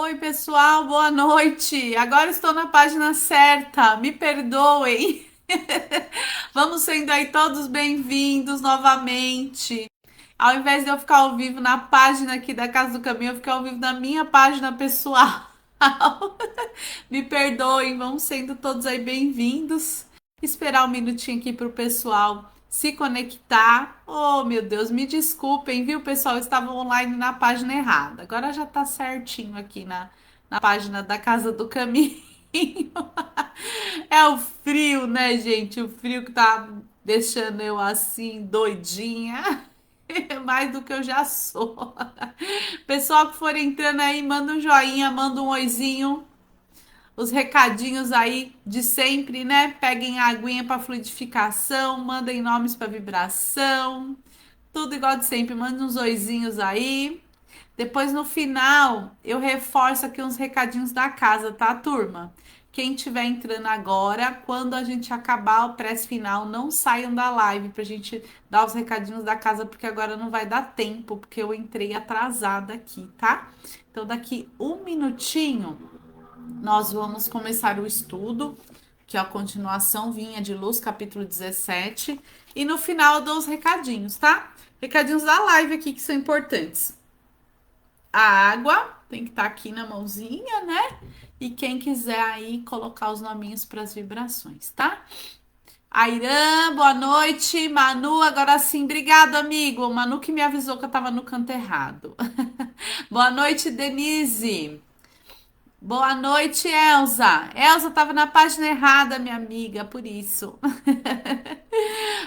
Oi, pessoal, boa noite. Agora estou na página certa, me perdoem. Vamos sendo aí todos bem-vindos novamente. Ao invés de eu ficar ao vivo na página aqui da Casa do Caminho, eu ficar ao vivo na minha página pessoal. Me perdoem, vamos sendo todos aí bem-vindos. Esperar um minutinho aqui para o pessoal se conectar. Oh, meu Deus, me desculpem, viu, pessoal? Eu estava online na página errada. Agora já tá certinho aqui na página da Casa do Caminho. É o frio, né, gente? O frio que tá deixando eu assim, doidinha. Mais do que eu já sou. Pessoal que for entrando aí, manda um joinha, manda um oizinho. Os recadinhos aí de sempre, né? Peguem a aguinha para fluidificação, mandem nomes para vibração, tudo igual de sempre. Manda uns oizinhos aí. Depois no final eu reforço aqui uns recadinhos da casa, tá, turma? Quem estiver entrando agora, quando a gente acabar o press final, não saiam da live pra gente dar os recadinhos da casa, porque agora não vai dar tempo, porque eu entrei atrasada aqui, tá? Então daqui um minutinho nós vamos começar o estudo, que é a continuação Vinha de Luz, capítulo 17. E no final eu dou os recadinhos, tá? Recadinhos da live aqui que são importantes. A água tem que estar aqui na mãozinha, né? E quem quiser aí colocar os nominhos para as vibrações, tá? Airã, boa noite. Manu, agora sim, obrigado, amigo. O Manu que me avisou que eu tava no canto errado. Boa noite, Denise. Boa noite, Elza. Elza estava na página errada, minha amiga, por isso.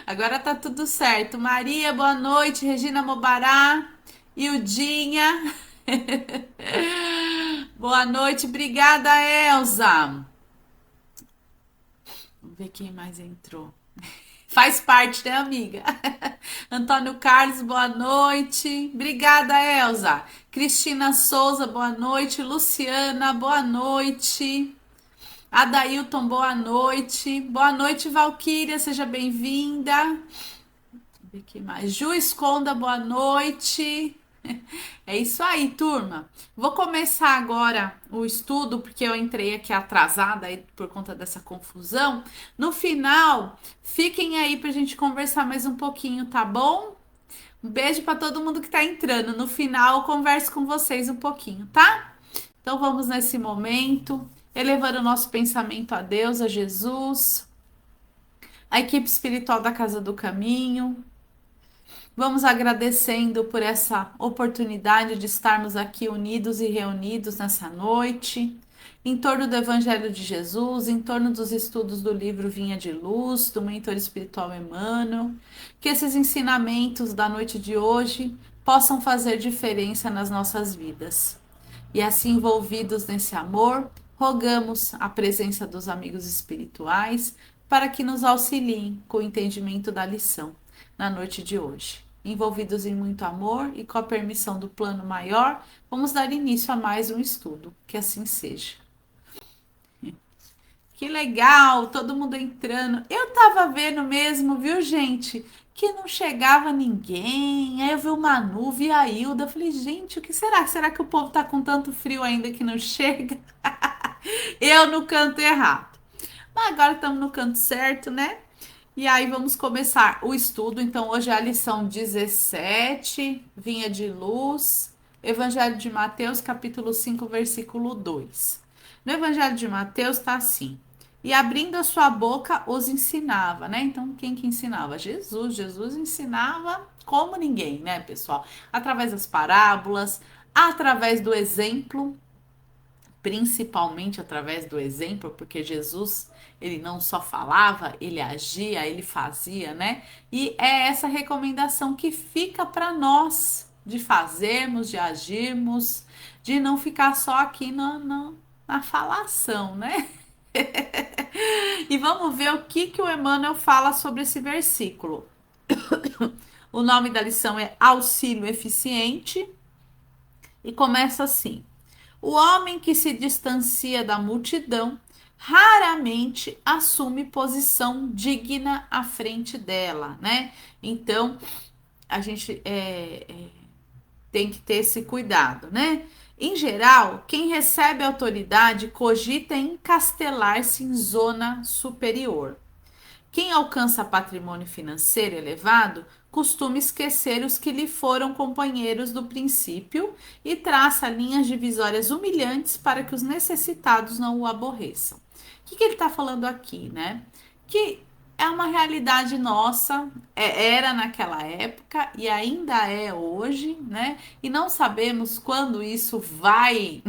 Agora tá tudo certo. Maria, boa noite. Regina Mobará. Ildinha. Boa noite, obrigada, Elza. Vamos ver quem mais entrou. Faz parte, né, amiga? Antônio Carlos, boa noite. Obrigada, Elza. Cristina Souza, boa noite. Luciana, boa noite. Adailton, boa noite. Boa noite, Valquíria, seja bem-vinda. Vamos ver aqui mais. Ju Esconda, boa noite. É isso aí, turma. Vou começar agora o estudo, porque eu entrei aqui atrasada aí por conta dessa confusão. No final, fiquem aí pra gente conversar mais um pouquinho, tá bom? Um beijo para todo mundo que tá entrando. No final, eu converso com vocês um pouquinho, tá? Então vamos nesse momento, elevando o nosso pensamento a Deus, a Jesus, a equipe espiritual da Casa do Caminho. Vamos agradecendo por essa oportunidade de estarmos aqui unidos e reunidos nessa noite, em torno do Evangelho de Jesus, em torno dos estudos do livro Vinha de Luz, do mentor espiritual Emmanuel. Que esses ensinamentos da noite de hoje possam fazer diferença nas nossas vidas. E assim, envolvidos nesse amor, rogamos a presença dos amigos espirituais para que nos auxiliem com o entendimento da lição na noite de hoje. Envolvidos em muito amor e com a permissão do plano maior, vamos dar início a mais um estudo. Que assim seja. Que legal, todo mundo entrando. Eu tava vendo mesmo, viu, gente? Que não chegava ninguém. Aí eu vi o Manu, vi a Hilda. Eu falei, gente, o que será? Será que o povo tá com tanto frio ainda que não chega? Eu no canto errado. Mas agora estamos no canto certo, né? E aí vamos começar o estudo. Então, hoje é a lição 17, Vinha de Luz, Evangelho de Mateus, capítulo 5, versículo 2. No Evangelho de Mateus está assim: e abrindo a sua boca os ensinava, né? Então, quem que ensinava? Jesus. Jesus ensinava como ninguém, né, pessoal? Através das parábolas, através do exemplo, principalmente através do exemplo, porque Jesus, ele não só falava, ele agia, ele fazia, né? E é essa recomendação que fica para nós de fazermos, de agirmos, de não ficar só aqui na falação, né? E vamos ver o que o Emmanuel fala sobre esse versículo. O nome da lição é Auxílio Eficiente e começa assim: o homem que se distancia da multidão raramente assume posição digna à frente dela, né? Então, a gente tem que ter esse cuidado, né? Em geral, quem recebe autoridade cogita encastelar-se em zona superior. Quem alcança patrimônio financeiro elevado costuma esquecer os que lhe foram companheiros do princípio e traça linhas divisórias humilhantes para que os necessitados não o aborreçam. O que ele está falando aqui, né? Que é uma realidade nossa, era naquela época e ainda é hoje, né? E não sabemos quando isso vai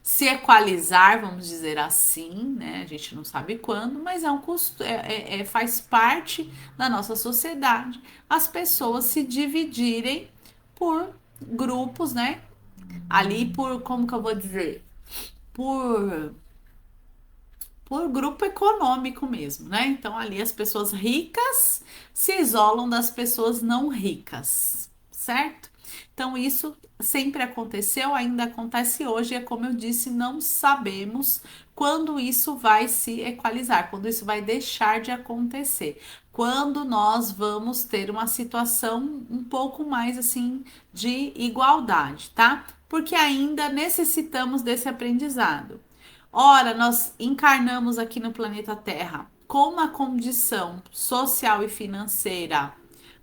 se equalizar, vamos dizer assim, né? A gente não sabe quando, mas é um custo, faz parte da nossa sociedade as pessoas se dividirem por grupos, né? Ali por, como que eu vou dizer? Por grupo econômico mesmo, né? Então ali as pessoas ricas se isolam das pessoas não ricas, certo? Então isso sempre aconteceu, ainda acontece hoje, e é como eu disse, não sabemos quando isso vai se equalizar, quando isso vai deixar de acontecer, quando nós vamos ter uma situação um pouco mais assim de igualdade, tá? Porque ainda necessitamos desse aprendizado. Ora, nós encarnamos aqui no planeta Terra com uma condição social e financeira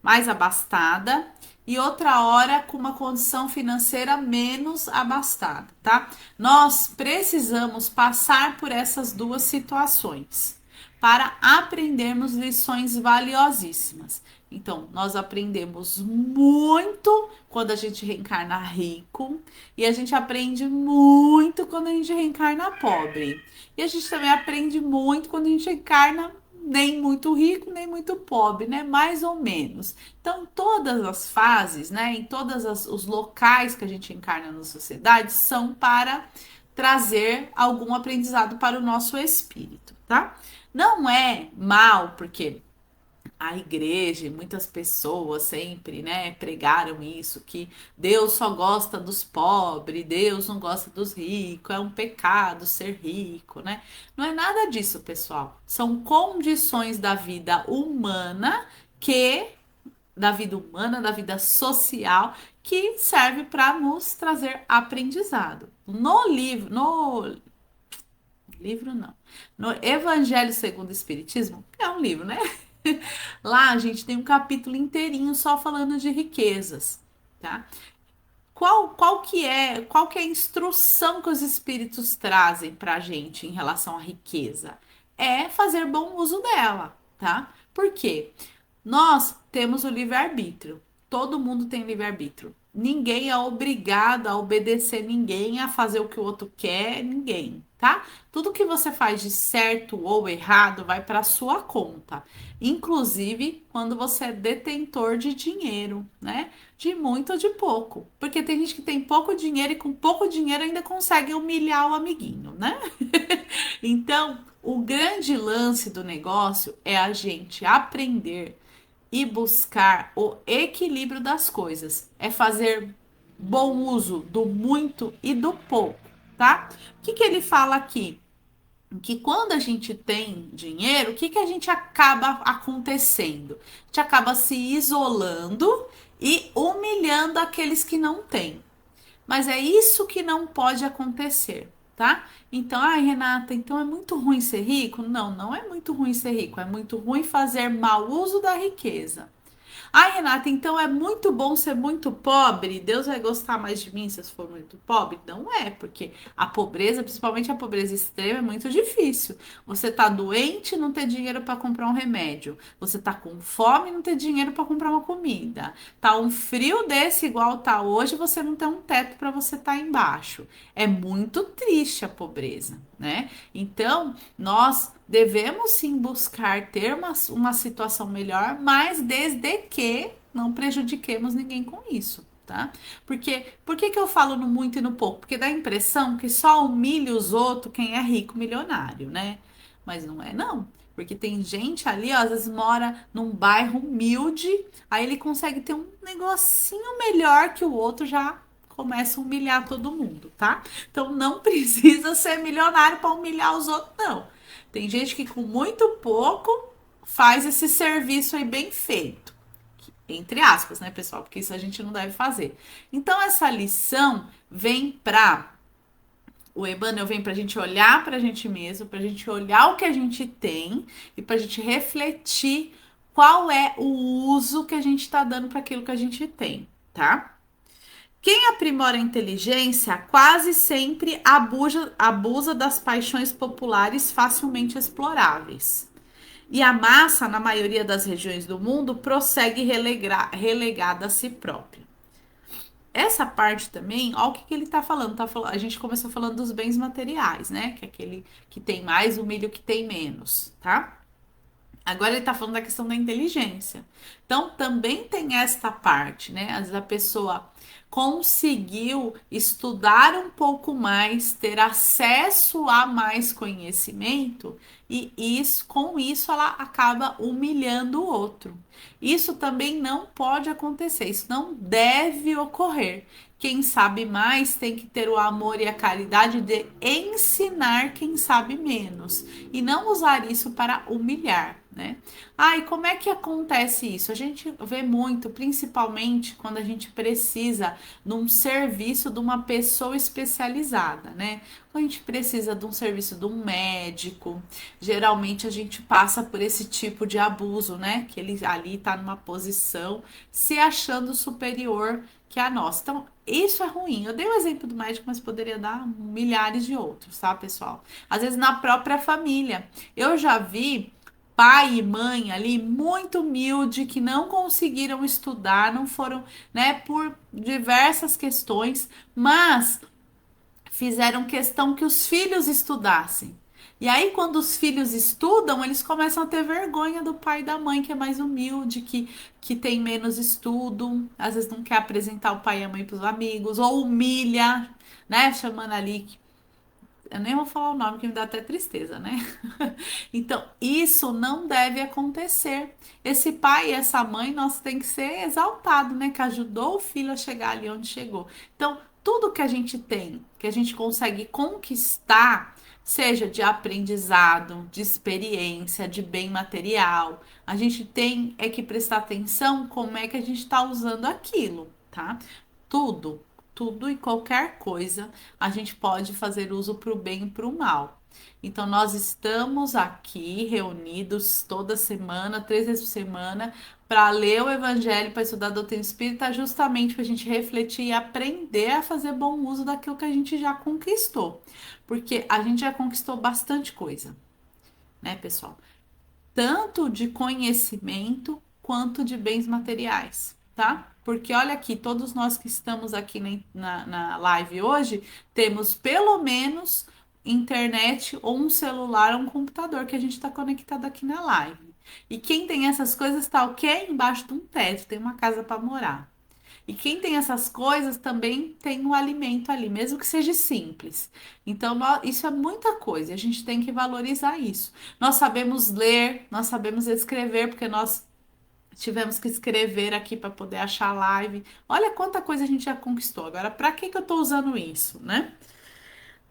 mais abastada e outra hora com uma condição financeira menos abastada, tá? Nós precisamos passar por essas duas situações para aprendermos lições valiosíssimas. Então, nós aprendemos muito quando a gente reencarna rico e a gente aprende muito quando a gente reencarna pobre. E a gente também aprende muito quando a gente reencarna nem muito rico, nem muito pobre, né? Mais ou menos. Então, todas as fases, né? Em todos os locais que a gente encarna na sociedade são para trazer algum aprendizado para o nosso espírito, tá? Não é mal, porque a igreja e muitas pessoas sempre, né, pregaram isso, que Deus só gosta dos pobres, Deus não gosta dos ricos, é um pecado ser rico, né? Não é nada disso, pessoal. São condições da vida humana da vida social, que serve para nos trazer aprendizado. No livro não. No Evangelho segundo o Espiritismo, que é um livro, né? Lá a gente tem um capítulo inteirinho só falando de riquezas, tá? Qual que é a instrução que os espíritos trazem pra gente em relação à riqueza? É fazer bom uso dela, tá? Por quê? Nós temos o livre-arbítrio. Todo mundo tem livre-arbítrio. Ninguém é obrigado a obedecer ninguém, a fazer o que o outro quer, ninguém, tá? Tudo que você faz de certo ou errado vai para sua conta, inclusive quando você é detentor de dinheiro, né? De muito ou de pouco. Porque tem gente que tem pouco dinheiro e com pouco dinheiro ainda consegue humilhar o amiguinho, né? Então, o grande lance do negócio é a gente aprender e buscar o equilíbrio das coisas. É fazer bom uso do muito e do pouco, tá? O que ele fala aqui? Que quando a gente tem dinheiro, o que a gente acaba acontecendo? A gente acaba se isolando e humilhando aqueles que não têm. Mas é isso que não pode acontecer, tá? Então, ai, Renata, então é muito ruim ser rico? Não, não é muito ruim ser rico, é muito ruim fazer mau uso da riqueza. Ai, Renata, então é muito bom ser muito pobre? Deus vai gostar mais de mim se eu for muito pobre? Não é, porque a pobreza, principalmente a pobreza extrema, é muito difícil. Você tá doente e não ter dinheiro para comprar um remédio. Você tá com fome e não ter dinheiro para comprar uma comida. Tá um frio desse igual tá hoje, você não tem um teto para você estar embaixo. É muito triste a pobreza, né? Então, nós devemos sim buscar ter uma situação melhor, mas desde que não prejudiquemos ninguém com isso, tá? Porque por que eu falo no muito e no pouco? Porque dá a impressão que só humilha os outros quem é rico, milionário, né? Mas não é não. Porque tem gente ali, ó, às vezes mora num bairro humilde, aí ele consegue ter um negocinho melhor que o outro, já começa a humilhar todo mundo, tá? Então não precisa ser milionário para humilhar os outros, não. Tem gente que com muito pouco faz esse serviço aí bem feito. Entre aspas, né, pessoal? Porque isso a gente não deve fazer. Então, essa lição vem para o Emmanuel vem para a gente olhar para a gente mesmo, para a gente olhar o que a gente tem e para a gente refletir qual é o uso que a gente está dando para aquilo que a gente tem, tá? Quem aprimora a inteligência quase sempre abusa das paixões populares facilmente exploráveis. E a massa, na maioria das regiões do mundo, prossegue relegada a si própria. Essa parte também, olha o que ele está falando. A gente começou falando dos bens materiais, né? Que é aquele que tem mais, o milho que tem menos, tá? Agora ele está falando da questão da inteligência. Então, também tem esta parte, né? Às vezes a pessoa conseguiu estudar um pouco mais, ter acesso a mais conhecimento, e com isso ela acaba humilhando o outro. Isso também não pode acontecer, isso não deve ocorrer. Quem sabe mais tem que ter o amor e a caridade de ensinar quem sabe menos e não usar isso para humilhar, né? Ah, e como é que acontece isso? A gente vê muito, principalmente quando a gente precisa de um serviço de uma pessoa especializada, né? Quando a gente precisa de um serviço de um médico, geralmente a gente passa por esse tipo de abuso, né? Que ele ali está numa posição se achando superior que a nossa. Então, isso é ruim. Eu dei o exemplo do médico, mas poderia dar milhares de outros, tá, pessoal? Às vezes na própria família. Eu já vi pai e mãe ali muito humilde que não conseguiram estudar, não foram, né, por diversas questões, mas fizeram questão que os filhos estudassem. E aí, quando os filhos estudam, eles começam a ter vergonha do pai e da mãe, que é mais humilde, que tem menos estudo, às vezes não quer apresentar o pai e a mãe para os amigos, ou humilha, né? Chamando ali. Eu nem vou falar o nome, que me dá até tristeza, né? Então, isso não deve acontecer. Esse pai e essa mãe, nossa, tem que ser exaltado, né? Que ajudou o filho a chegar ali onde chegou. Então, tudo que a gente tem, que a gente consegue conquistar, seja de aprendizado, de experiência, de bem material, a gente tem é que prestar atenção como é que a gente está usando aquilo, tá? Tudo, tudo e qualquer coisa a gente pode fazer uso para o bem e para o mal. Então, nós estamos aqui reunidos toda semana, 3 vezes por semana, para ler o Evangelho, para estudar a doutrina espírita, justamente para a gente refletir e aprender a fazer bom uso daquilo que a gente já conquistou. Porque a gente já conquistou bastante coisa, né, pessoal? Tanto de conhecimento quanto de bens materiais, tá? Porque olha aqui, todos nós que estamos aqui na live hoje, temos pelo menos internet ou um celular ou um computador que a gente está conectado aqui na live. E quem tem essas coisas está o quê? Embaixo de um teto, tem uma casa para morar. E quem tem essas coisas também tem um alimento ali, mesmo que seja simples. Então, isso é muita coisa, e a gente tem que valorizar isso. Nós sabemos ler, nós sabemos escrever, porque nós tivemos que escrever aqui para poder achar a live. Olha quanta coisa a gente já conquistou. Agora, para que que eu estou usando isso, né?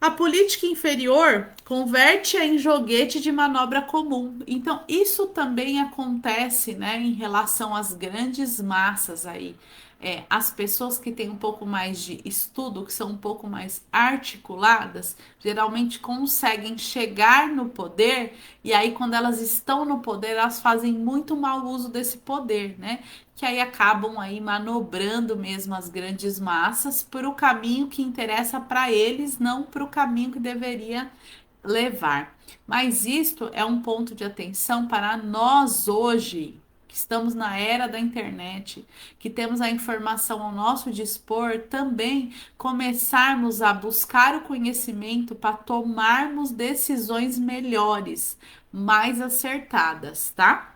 A política inferior converte-a em joguete de manobra comum. Então, isso também acontece, né, em relação às grandes massas aí. As pessoas que têm um pouco mais de estudo, que são um pouco mais articuladas, geralmente conseguem chegar no poder, e aí, quando elas estão no poder, elas fazem muito mau uso desse poder, né? Que aí acabam aí manobrando mesmo as grandes massas para o caminho que interessa para eles, não para o caminho que deveria levar. Mas isto é um ponto de atenção para nós hoje, que estamos na era da internet, que temos a informação ao nosso dispor, também começarmos a buscar o conhecimento para tomarmos decisões melhores, mais acertadas, tá?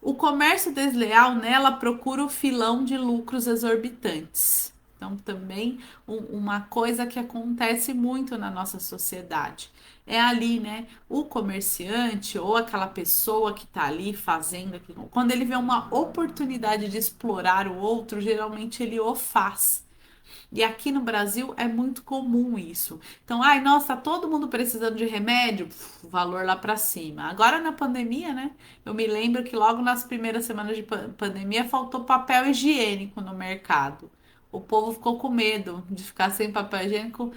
O comércio desleal nela procura o filão de lucros exorbitantes. Então, também uma coisa que acontece muito na nossa sociedade. É ali, né? O comerciante ou aquela pessoa que está ali fazendo aquilo, quando ele vê uma oportunidade de explorar o outro, geralmente ele o faz. E aqui no Brasil é muito comum isso. Então, ai, nossa, tá todo mundo precisando de remédio, valor lá para cima. Agora na pandemia, né? Eu me lembro que logo nas primeiras semanas de pandemia faltou papel higiênico no mercado. O povo ficou com medo de ficar sem papel higiênico,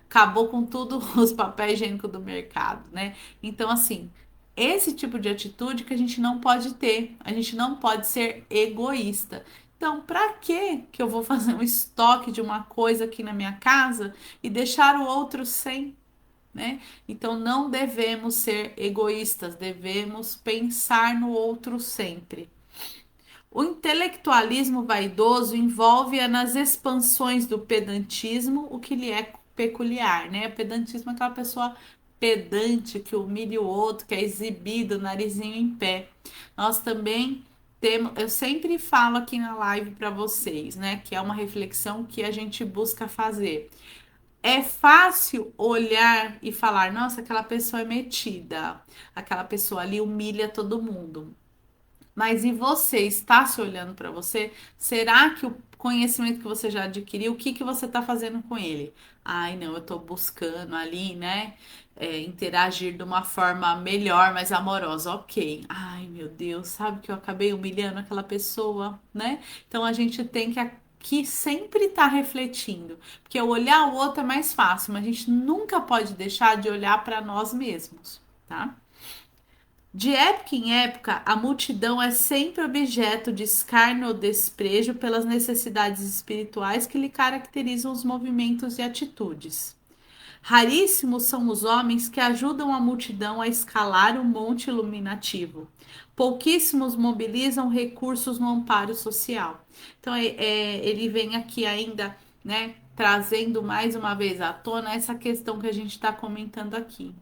acabou com tudo os papéis higiênicos do mercado, né? Então, assim, esse tipo de atitude que a gente não pode ter, a gente não pode ser egoísta. Então, para que eu vou fazer um estoque de uma coisa aqui na minha casa e deixar o outro sem, né? Então, não devemos ser egoístas, devemos pensar no outro sempre. O intelectualismo vaidoso envolve-a nas expansões do pedantismo, o que lhe é peculiar, né? O pedantismo é aquela pessoa pedante que humilha o outro, que é exibido, narizinho em pé. Nós também temos, eu sempre falo aqui na live para vocês, né? Que é uma reflexão que a gente busca fazer. É fácil olhar e falar, nossa, aquela pessoa é metida, aquela pessoa ali humilha todo mundo. Mas e você está se olhando para você? Será que o conhecimento que você já adquiriu, o que que você está fazendo com ele? Ai, não, eu estou buscando ali, né? Interagir de uma forma melhor, mais amorosa. Ok. Ai, meu Deus, sabe que eu acabei humilhando aquela pessoa, né? Então a gente tem que sempre estar refletindo, porque olhar o outro é mais fácil, mas a gente nunca pode deixar de olhar para nós mesmos, tá? De época em época, a multidão é sempre objeto de escárnio ou desprezo pelas necessidades espirituais que lhe caracterizam os movimentos e atitudes. Raríssimos são os homens que ajudam a multidão a escalar o monte iluminativo. Pouquíssimos mobilizam recursos no amparo social. Então, ele vem aqui ainda, né, trazendo mais uma vez à tona essa questão que a gente está comentando aqui,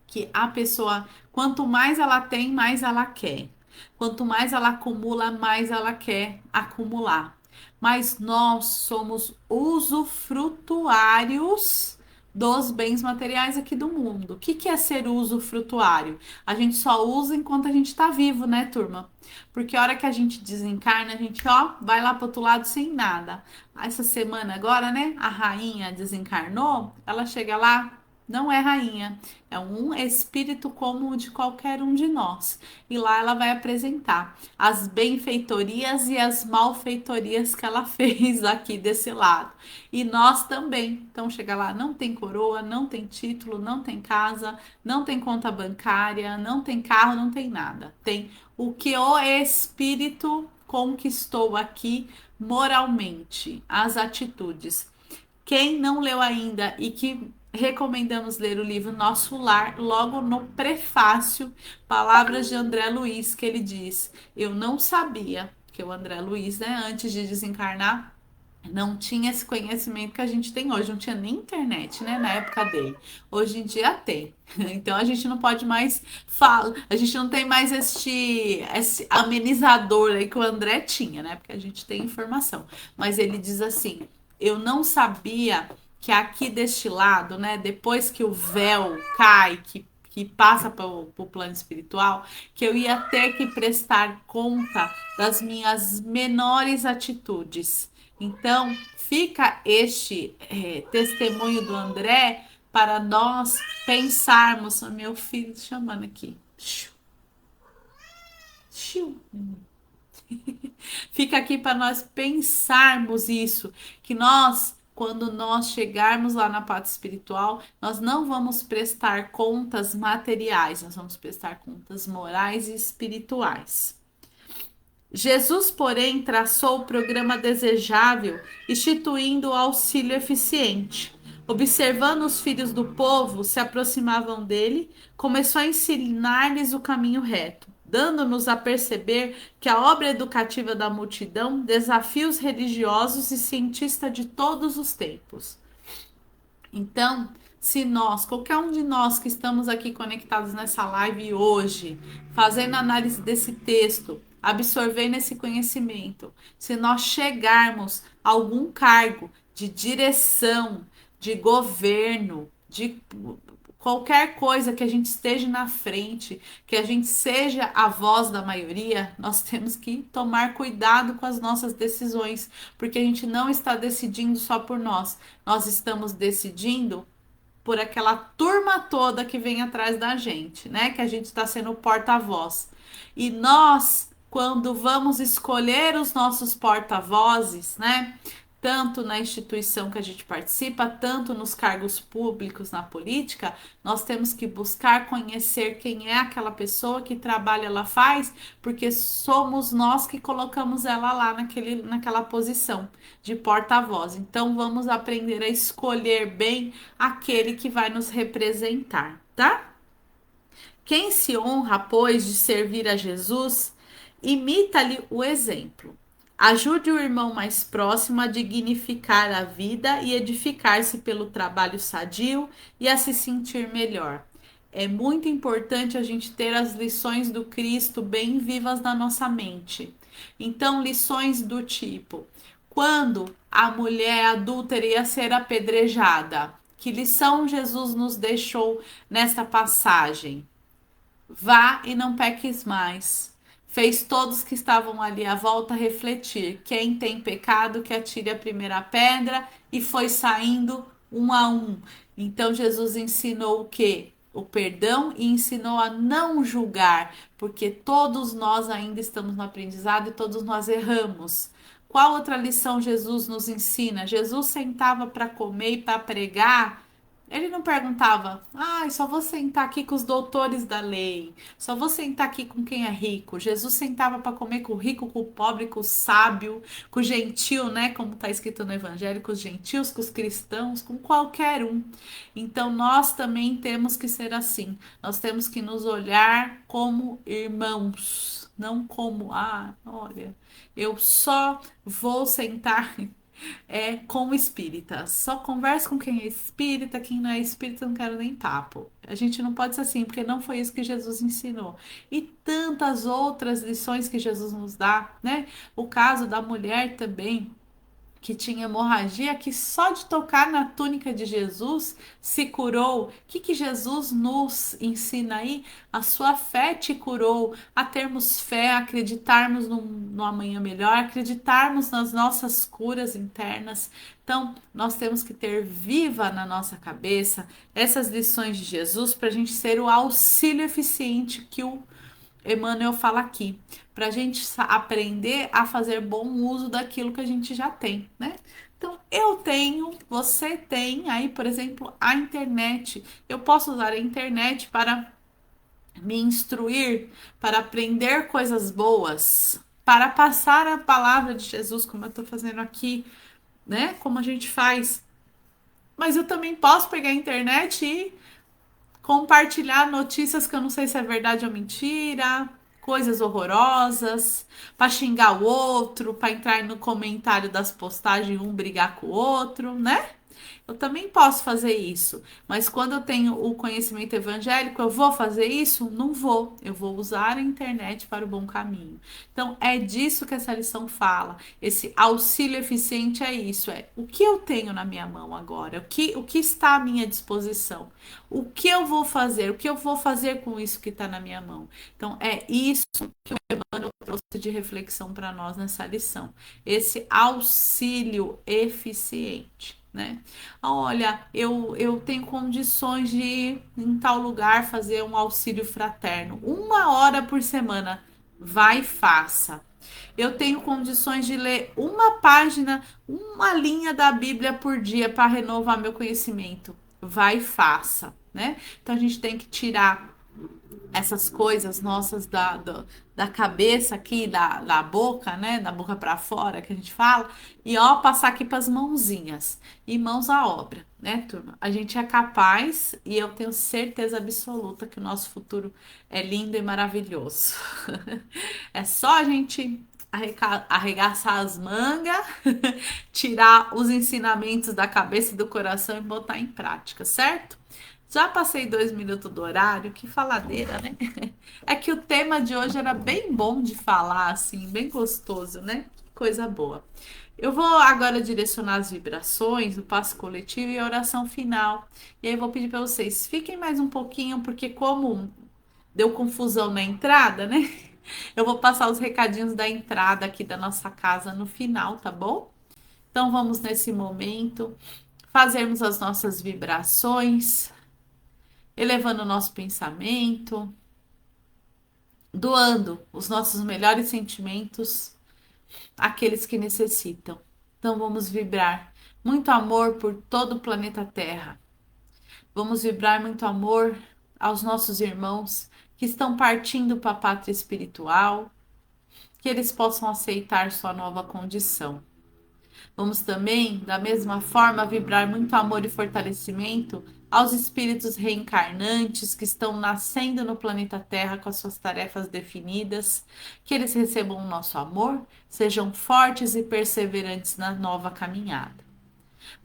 que a pessoa, quanto mais ela tem, mais ela quer. Quanto mais ela acumula, mais ela quer acumular. Mas nós somos usufrutuários dos bens materiais aqui do mundo. O que que é ser usufrutuário? A gente só usa enquanto a gente está vivo, né, turma? Porque a hora que a gente desencarna, a gente, ó, vai lá pro outro lado sem nada. Essa semana agora, né, a rainha desencarnou, ela chega lá, não é rainha, é um espírito como o de qualquer um de nós. E lá ela vai apresentar as benfeitorias e as malfeitorias que ela fez aqui desse lado. E nós também. Então chega lá, não tem coroa, não tem título, não tem casa, não tem conta bancária, não tem carro, não tem nada. Tem o que o espírito conquistou aqui moralmente, as atitudes. Quem não leu ainda e que recomendamos ler o livro Nosso Lar, logo no prefácio, palavras de André Luiz, que ele diz: Eu não sabia que o André Luiz, né, antes de desencarnar, não tinha esse conhecimento que a gente tem hoje, não tinha nem internet, né, na época dele. Hoje em dia tem. Então a gente não pode mais falar, a gente não tem mais esse amenizador aí que o André tinha, né? Porque a gente tem informação. Mas ele diz assim: eu não sabia que aqui deste lado, né, depois que o véu cai, que passa para o plano espiritual, que eu ia ter que prestar conta das minhas menores atitudes. Então, fica este testemunho do André para nós pensarmos. Meu filho chamando aqui. Fica aqui para nós pensarmos isso, que nós, quando nós chegarmos lá na parte espiritual, nós não vamos prestar contas materiais, nós vamos prestar contas morais e espirituais. Jesus, porém, traçou o programa desejável, instituindo o auxílio eficiente. Observando os filhos do povo se aproximavam dele, começou a ensinar-lhes o caminho reto, dando-nos a perceber que a obra educativa da multidão desafia os religiosos e cientistas de todos os tempos. Então, se nós, qualquer um de nós que estamos aqui conectados nessa live hoje, fazendo análise desse texto, absorvendo esse conhecimento, se nós chegarmos a algum cargo de direção, de governo, de qualquer coisa que a gente esteja na frente, que a gente seja a voz da maioria, nós temos que tomar cuidado com as nossas decisões, porque a gente não está decidindo só por nós estamos decidindo por aquela turma toda que vem atrás da gente, né? Que a gente está sendo o porta-voz. E nós, quando vamos escolher os nossos porta-vozes, né? Tanto na instituição que a gente participa, tanto nos cargos públicos na política, nós temos que buscar conhecer quem é aquela pessoa, que trabalho ela faz, porque somos nós que colocamos ela lá naquela posição de porta-voz. Então vamos aprender a escolher bem aquele que vai nos representar, tá? Quem se honra, pois, de servir a Jesus, imita-lhe o exemplo. Ajude o irmão mais próximo a dignificar a vida e edificar-se pelo trabalho sadio e a se sentir melhor. É muito importante a gente ter as lições do Cristo bem vivas na nossa mente. Então, lições do tipo: quando a mulher adúltera ia ser apedrejada, que lição Jesus nos deixou nesta passagem? Vá e não peques mais. Fez todos que estavam ali à volta refletir. Quem tem pecado, que atire a primeira pedra, e foi saindo um a um. Então Jesus ensinou o quê? O perdão, e ensinou a não julgar, porque todos nós ainda estamos no aprendizado e todos nós erramos. Qual outra lição Jesus nos ensina? Jesus sentava para comer e para pregar. Ele não perguntava, só vou sentar aqui com os doutores da lei, só vou sentar aqui com quem é rico. Jesus sentava para comer com o rico, com o pobre, com o sábio, com o gentil, né? Como está escrito no Evangelho, com os gentios, com os cristãos, com qualquer um. Então nós também temos que ser assim. Nós temos que nos olhar como irmãos, não como, olha, eu só vou sentar como espírita. Só converso com quem é espírita, quem não é espírita, não quero nem papo. A gente não pode ser assim, porque não foi isso que Jesus ensinou. E tantas outras lições que Jesus nos dá, né? O caso da mulher também, que tinha hemorragia, que só de tocar na túnica de Jesus se curou. O que Jesus nos ensina aí? A sua fé te curou, a termos fé, a acreditarmos no amanhã melhor, acreditarmos nas nossas curas internas. Então, nós temos que ter viva na nossa cabeça essas lições de Jesus para a gente ser o auxílio eficiente que o Emmanuel fala aqui, para a gente aprender a fazer bom uso daquilo que a gente já tem, né? Então, eu tenho, você tem aí, por exemplo, a internet. Eu posso usar a internet para me instruir, para aprender coisas boas, para passar a palavra de Jesus, como eu estou fazendo aqui, né? Como a gente faz. Mas eu também posso pegar a internet e compartilhar notícias que eu não sei se é verdade ou mentira, coisas horrorosas, para xingar o outro, para entrar no comentário das postagens, um brigar com o outro, né? Eu também posso fazer isso, mas quando eu tenho o conhecimento evangélico, eu vou fazer isso? Não vou. Eu vou usar a internet para o bom caminho. Então, é disso que essa lição fala. Esse auxílio eficiente é isso, é o que eu tenho na minha mão agora, o que está à minha disposição, o que eu vou fazer, o que eu vou fazer com isso que está na minha mão. Então, é isso que o Emmanuel trouxe de reflexão para nós nessa lição. Esse auxílio eficiente, né? Olha, eu tenho condições de ir em tal lugar fazer um auxílio fraterno. 1 hora por semana. Vai e faça. Eu tenho condições de ler uma página, uma linha da Bíblia por dia para renovar meu conhecimento. Vai e faça, né? Então a gente tem que tirar essas coisas nossas da cabeça aqui, da boca, né? Da boca para fora que a gente fala, e ó, passar aqui para as mãozinhas e mãos à obra, né, turma? A gente é capaz e eu tenho certeza absoluta que o nosso futuro é lindo e maravilhoso. É só a gente arregaçar as mangas, tirar os ensinamentos da cabeça e do coração e botar em prática, certo? Já passei 2 minutos do horário, que faladeira, né? É que o tema de hoje era bem bom de falar, assim, bem gostoso, né? Coisa boa. Eu vou agora direcionar as vibrações, o passo coletivo e a oração final. E aí eu vou pedir para vocês, fiquem mais um pouquinho, porque como deu confusão na entrada, né? Eu vou passar os recadinhos da entrada aqui da nossa casa no final, tá bom? Então vamos nesse momento fazermos as nossas vibrações, elevando o nosso pensamento, doando os nossos melhores sentimentos àqueles que necessitam. Então vamos vibrar muito amor por todo o planeta Terra. Vamos vibrar muito amor aos nossos irmãos que estão partindo para a pátria espiritual, que eles possam aceitar sua nova condição. Vamos também, da mesma forma, vibrar muito amor e fortalecimento aos espíritos reencarnantes que estão nascendo no planeta Terra com as suas tarefas definidas, que eles recebam o nosso amor, sejam fortes e perseverantes na nova caminhada.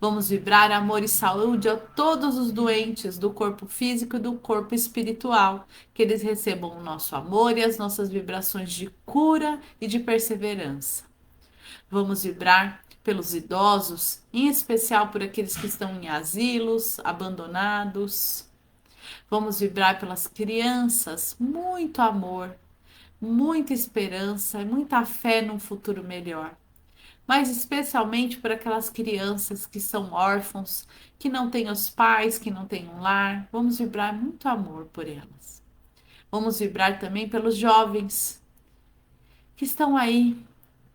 Vamos vibrar amor e saúde a todos os doentes do corpo físico e do corpo espiritual, que eles recebam o nosso amor e as nossas vibrações de cura e de perseverança. Vamos vibrar pelos idosos, em especial por aqueles que estão em asilos, abandonados. Vamos vibrar pelas crianças, muito amor, muita esperança, muita fé num futuro melhor. Mas especialmente por aquelas crianças que são órfãos, que não têm os pais, que não têm um lar. Vamos vibrar muito amor por elas. Vamos vibrar também pelos jovens que estão aí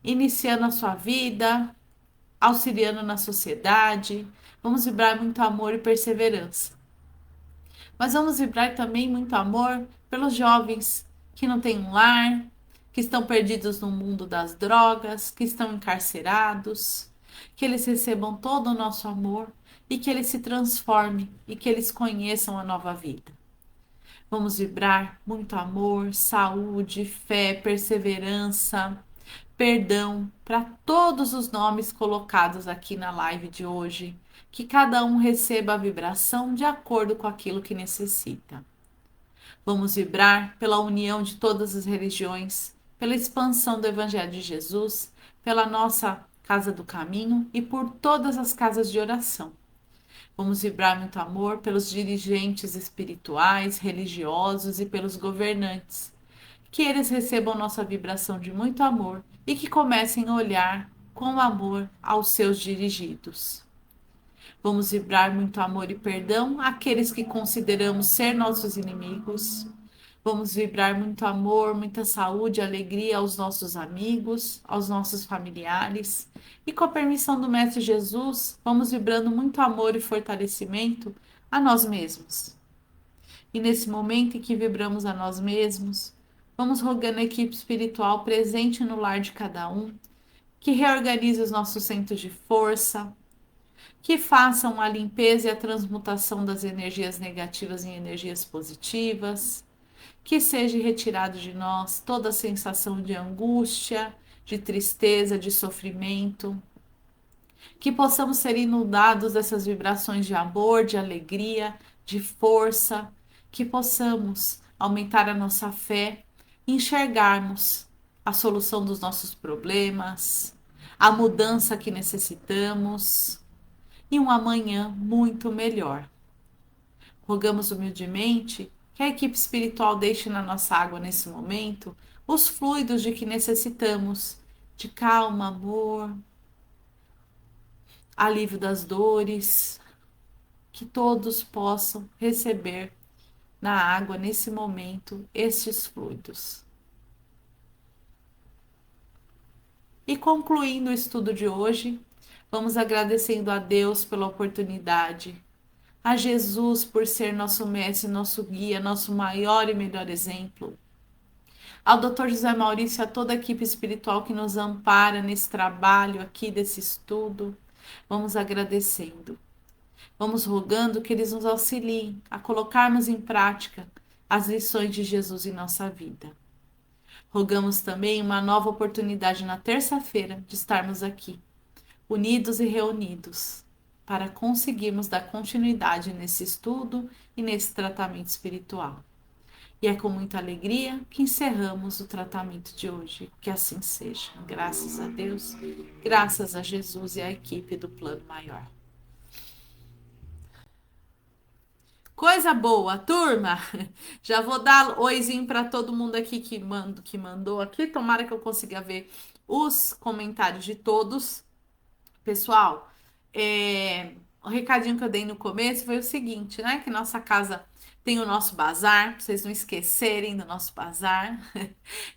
iniciando a sua vida, auxiliando na sociedade. Vamos vibrar muito amor e perseverança. Mas vamos vibrar também muito amor pelos jovens que não têm um lar, que estão perdidos no mundo das drogas, que estão encarcerados, que eles recebam todo o nosso amor e que eles se transformem e que eles conheçam a nova vida. Vamos vibrar muito amor, saúde, fé, perseverança, perdão para todos os nomes colocados aqui na live de hoje. Que cada um receba a vibração de acordo com aquilo que necessita. Vamos vibrar pela união de todas as religiões, pela expansão do Evangelho de Jesus, pela nossa Casa do Caminho e por todas as casas de oração. Vamos vibrar muito amor pelos dirigentes espirituais, religiosos e pelos governantes. Que eles recebam nossa vibração de muito amor e que comecem a olhar com amor aos seus dirigidos. Vamos vibrar muito amor e perdão àqueles que consideramos ser nossos inimigos. Vamos vibrar muito amor, muita saúde e alegria aos nossos amigos, aos nossos familiares. E com a permissão do Mestre Jesus, vamos vibrando muito amor e fortalecimento a nós mesmos. E nesse momento em que vibramos a nós mesmos, vamos rogando a equipe espiritual presente no lar de cada um, que reorganize os nossos centros de força, que façam a limpeza e a transmutação das energias negativas em energias positivas, que seja retirado de nós toda a sensação de angústia, de tristeza, de sofrimento, que possamos ser inundados dessas vibrações de amor, de alegria, de força, que possamos aumentar a nossa fé, enxergarmos a solução dos nossos problemas, a mudança que necessitamos e um amanhã muito melhor. Rogamos humildemente que a equipe espiritual deixe na nossa água nesse momento os fluidos de que necessitamos, de calma, amor, alívio das dores, que todos possam receber na água nesse momento estes fluidos. E concluindo o estudo de hoje, vamos agradecendo a Deus pela oportunidade, a Jesus por ser nosso mestre, nosso guia, nosso maior e melhor exemplo, ao Dr. José Maurício e a toda a equipe espiritual que nos ampara nesse trabalho aqui desse estudo, vamos agradecendo. Vamos rogando que eles nos auxiliem a colocarmos em prática as lições de Jesus em nossa vida. Rogamos também uma nova oportunidade na terça-feira de estarmos aqui, unidos e reunidos, para conseguirmos dar continuidade nesse estudo e nesse tratamento espiritual. E é com muita alegria que encerramos o tratamento de hoje. Que assim seja. Graças a Deus, graças a Jesus e à equipe do Plano Maior. Coisa boa, turma. Já vou dar oizinho para todo mundo aqui que mandou aqui. Tomara que eu consiga ver os comentários de todos. Pessoal, o recadinho que eu dei no começo foi o seguinte, né? Que nossa casa tem o nosso bazar, pra vocês não esquecerem do nosso bazar.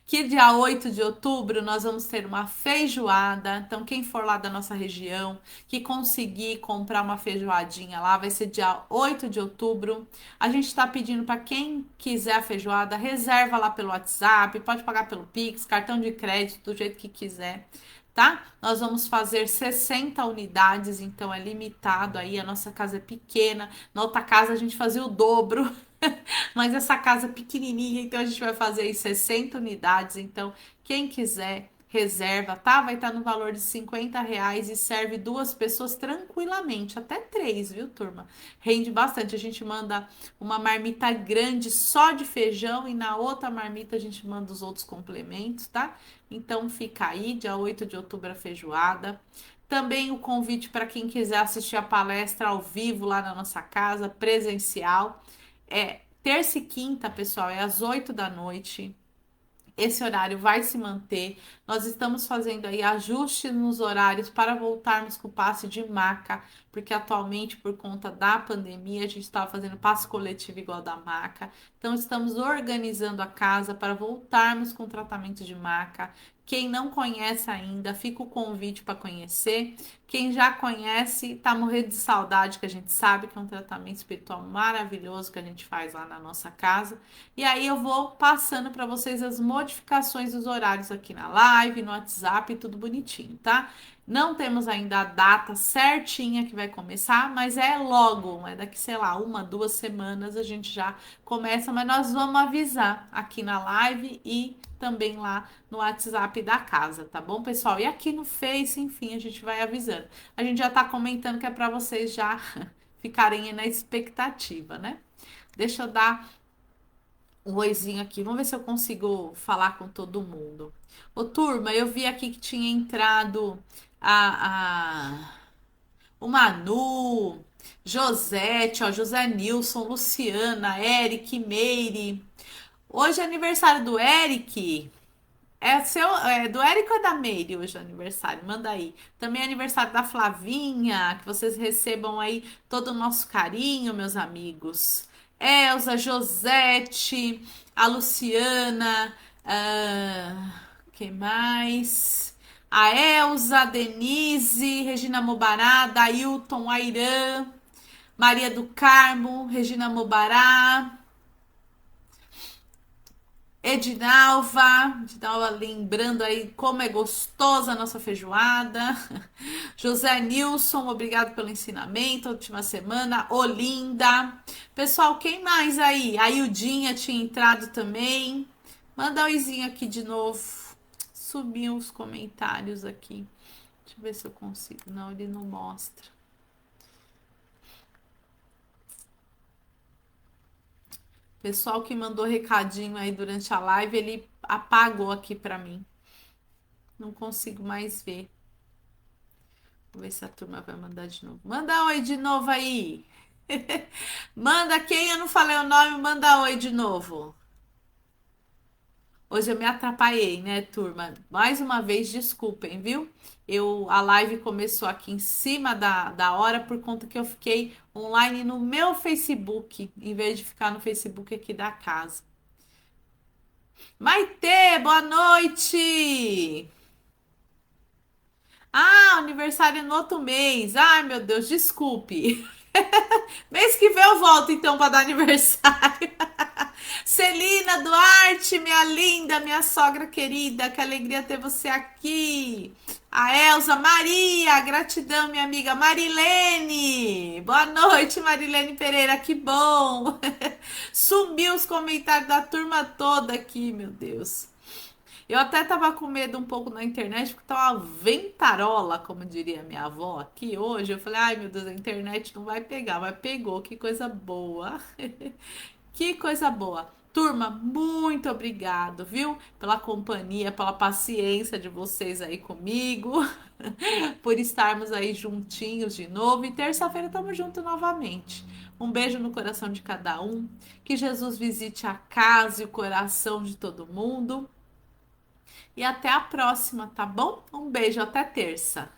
Que dia 8 de outubro nós vamos ter uma feijoada. Então, quem for lá da nossa região, que conseguir comprar uma feijoadinha lá, vai ser dia 8 de outubro. A gente está pedindo para quem quiser a feijoada, reserva lá pelo WhatsApp, pode pagar pelo Pix, cartão de crédito, do jeito que quiser. Tá? Nós vamos fazer 60 unidades, então é limitado aí. A nossa casa é pequena. Na outra casa a gente fazia o dobro. Mas essa casa é pequenininha, então a gente vai fazer aí 60 unidades. Então, quem quiser, reserva, tá? Vai estar no valor de R$ 50 e serve duas pessoas tranquilamente, até três, viu, turma? Rende bastante. A gente manda uma marmita grande só de feijão e na outra marmita a gente manda os outros complementos, tá? Então fica aí, dia 8 de outubro, a feijoada. Também o convite para quem quiser assistir a palestra ao vivo lá na nossa casa, presencial. É terça e quinta, pessoal, é às 8 da noite. Esse horário vai se manter. Nós estamos fazendo aí ajustes nos horários para voltarmos com o passe de maca, porque atualmente, por conta da pandemia, a gente estava fazendo passe coletivo igual da maca. Então, estamos organizando a casa para voltarmos com o tratamento de maca. Quem não conhece ainda, fica o convite para conhecer. Quem já conhece, tá morrendo de saudade, que a gente sabe que é um tratamento espiritual maravilhoso que a gente faz lá na nossa casa. E aí eu vou passando para vocês as modificações dos horários aqui na live, no WhatsApp, tudo bonitinho, tá? Não temos ainda a data certinha que vai começar, mas é logo, é daqui, sei lá, 1, 2 semanas a gente já começa, mas nós vamos avisar aqui na live e também lá no WhatsApp da casa, tá bom, pessoal? E aqui no Face, enfim, a gente vai avisando. A gente já tá comentando que é para vocês já ficarem na expectativa, né? Deixa eu dar um oizinho aqui. Vamos ver se eu consigo falar com todo mundo. Ô, turma, eu vi aqui que tinha entrado o Manu, Josete, ó, José Nilson, Luciana, Eric, Meire. Hoje é aniversário do Eric. É do Eric ou é da Meire hoje é aniversário? Manda aí. Também é aniversário da Flavinha. Que vocês recebam aí todo o nosso carinho, meus amigos. Elza, Josete, a Luciana, quem mais? A Elza, a Denise, Regina Mobará, Ailton, Airã, Maria do Carmo, Regina Mobará, Edinalva lembrando aí como é gostosa a nossa feijoada. José Nilson, obrigado pelo ensinamento, última semana. Olinda. Pessoal, quem mais aí? A Ildinha tinha entrado também. Manda um oizinho aqui de novo. Subiu os comentários aqui. Deixa eu ver se eu consigo. Não, ele não mostra. Pessoal que mandou recadinho aí durante a live, ele apagou aqui para mim. Não consigo mais ver. Vou ver se a turma vai mandar de novo. Manda oi de novo aí. Manda quem eu não falei o nome, manda oi de novo. Hoje eu me atrapalhei, né, turma? Mais uma vez, desculpem, viu? A live começou aqui em cima da hora por conta que eu fiquei online no meu Facebook, em vez de ficar no Facebook aqui da casa. Maitê, boa noite! Ah, aniversário no outro mês. Ai, meu Deus, desculpe. Mês que vem eu volto então para dar aniversário. Celina Duarte, minha linda, minha sogra querida, que alegria ter você aqui. A Elza Maria, gratidão, minha amiga Marilene. Boa noite, Marilene Pereira, que bom. Sumiu os comentários da turma toda aqui, meu Deus. Eu até tava com medo um pouco na internet, porque tava ventarola, como diria minha avó aqui hoje. Eu falei, ai meu Deus, a internet não vai pegar, mas pegou, que coisa boa. Que coisa boa. Turma, muito obrigado, viu? Pela companhia, pela paciência de vocês aí comigo, por estarmos aí juntinhos de novo. E terça-feira estamos juntos novamente. Um beijo no coração de cada um. Que Jesus visite a casa e o coração de todo mundo. E até a próxima, tá bom? Um beijo, até terça.